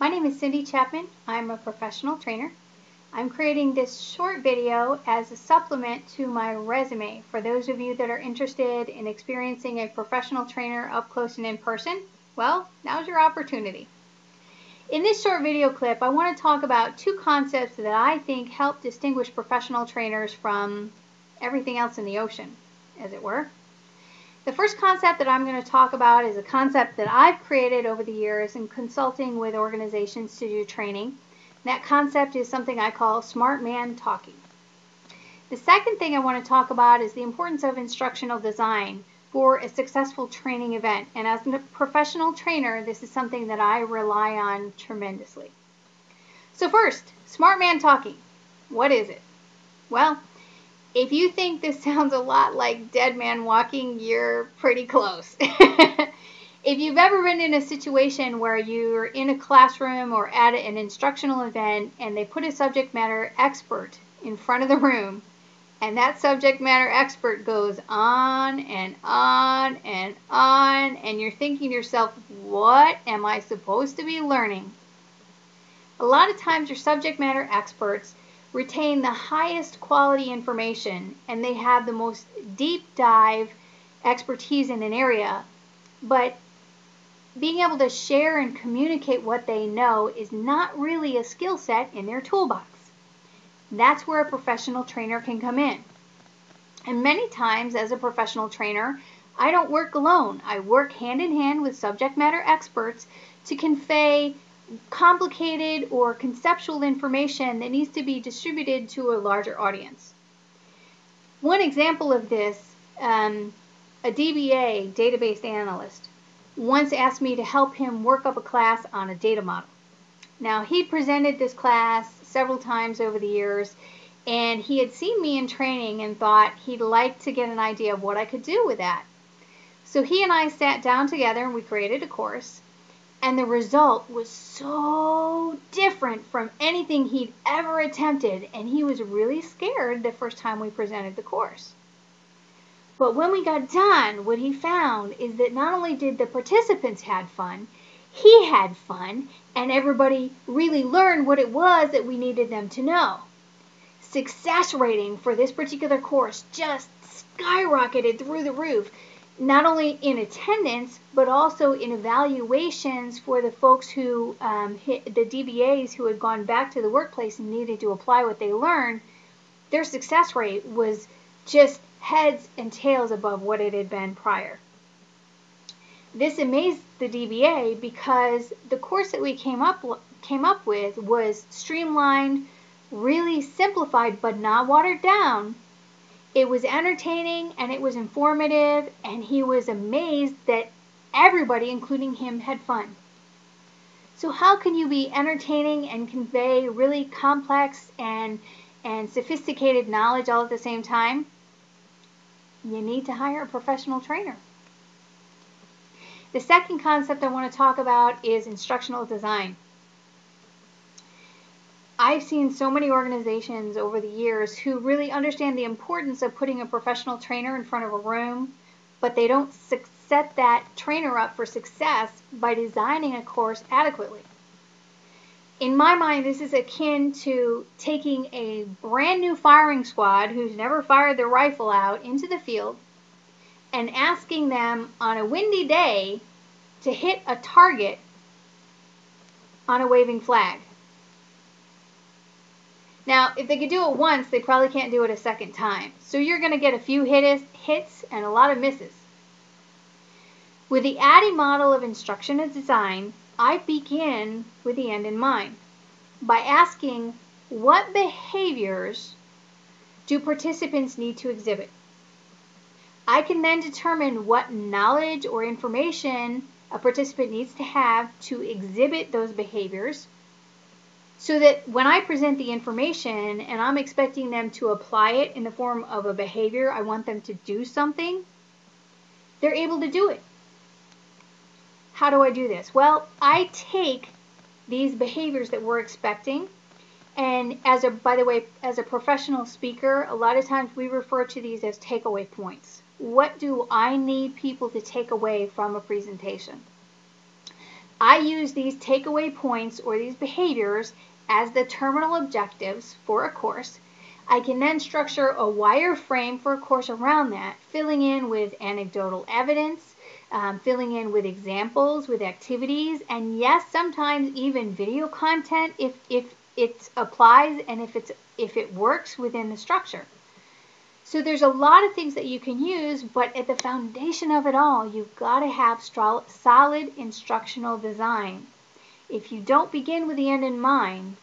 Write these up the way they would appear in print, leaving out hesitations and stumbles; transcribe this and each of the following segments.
My name is Cindy Chapman. I'm a professional trainer. I'm creating this short video as a supplement to my resume for those of you that are interested in experiencing a professional trainer up close and in person. Well, now's your opportunity. In this short video clip, I want to talk about two concepts that I think help distinguish professional trainers from everything else in the ocean, as it were. The first concept that I'm going to talk about is a concept that I've created over the years in consulting with organizations to do training. That concept is something I call smart man talking. The second thing I want to talk about is the importance of instructional design for a successful training event. And as a professional trainer, this is something that I rely on tremendously. So first, smart man talking. What is it? Well, if you think this sounds a lot like dead man walking, you're pretty close. If you've ever been in a situation where you're in a classroom or at an instructional event and they put a subject matter expert in front of the room, and that subject matter expert goes on and on and on, and you're thinking to yourself, what am I supposed to be learning? A lot of times your subject matter experts retain the highest quality information and they have the most deep dive expertise in an area, but being able to share and communicate what they know is not really a skill set in their toolbox. That's where a professional trainer can come in. And many times as a professional trainer, I don't work alone. I work hand in hand with subject matter experts to convey complicated or conceptual information that needs to be distributed to a larger audience. One example of this, a DBA, database analyst, once asked me to help him work up a class on a data model. Now, he presented this class several times over the years, and he had seen me in training and thought he'd like to get an idea of what I could do with that. So he and I sat down together and we created a course. And the result was so different from anything he'd ever attempted, and he was really scared the first time we presented the course. But when we got done, what he found is that not only did the participants have fun, he had fun, and everybody really learned what it was that we needed them to know. Success rating for this particular course just skyrocketed through the roof. Not only in attendance, but also in evaluations for the folks who, the DBAs who had gone back to the workplace and needed to apply what they learned. Their success rate was just heads and tails above what it had been prior. This amazed the DBA because the course that we came up with was streamlined, really simplified, but not watered down. It was entertaining and it was informative, and he was amazed that everybody, including him, had fun. So how can you be entertaining and convey really complex and sophisticated knowledge all at the same time? You need to hire a professional trainer. The second concept I want to talk about is instructional design. I've seen so many organizations over the years who really understand the importance of putting a professional trainer in front of a room, but they don't set that trainer up for success by designing a course adequately. In my mind, this is akin to taking a brand new firing squad who's never fired their rifle out into the field and asking them on a windy day to hit a target on a waving flag. Now, if they could do it once, they probably can't do it a second time. So you're going to get a few hits and a lot of misses. With the ADDIE model of instruction and design, I begin with the end in mind by asking what behaviors do participants need to exhibit. I can then determine what knowledge or information a participant needs to have to exhibit those behaviors, so that when I present the information and I'm expecting them to apply it in the form of a behavior, I want them to do something, they're able to do it. How do I do this? Well, I take these behaviors that we're expecting, and by the way, as a professional speaker, a lot of times we refer to these as takeaway points. What do I need people to take away from a presentation? I use these takeaway points or these behaviors as the terminal objectives for a course. I can then structure a wireframe for a course around that, filling in with anecdotal evidence, filling in with examples, with activities, and yes, sometimes even video content if it applies and if it works within the structure. So there's a lot of things that you can use, but at the foundation of it all, you've got to have solid instructional design. If you don't begin with the end in mind,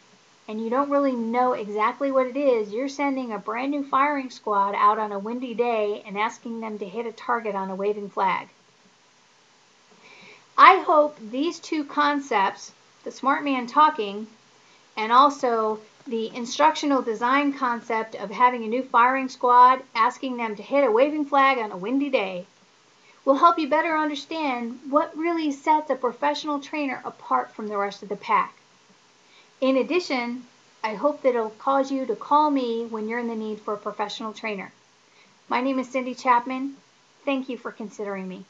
and you don't really know exactly what it is, you're sending a brand new firing squad out on a windy day and asking them to hit a target on a waving flag. I hope these two concepts, the smart man talking, and also the instructional design concept of having a new firing squad, asking them to hit a waving flag on a windy day, will help you better understand what really sets a professional trainer apart from the rest of the pack. In addition, I hope that it'll cause you to call me when you're in the need for a professional trainer. My name is Cindy Chapman. Thank you for considering me.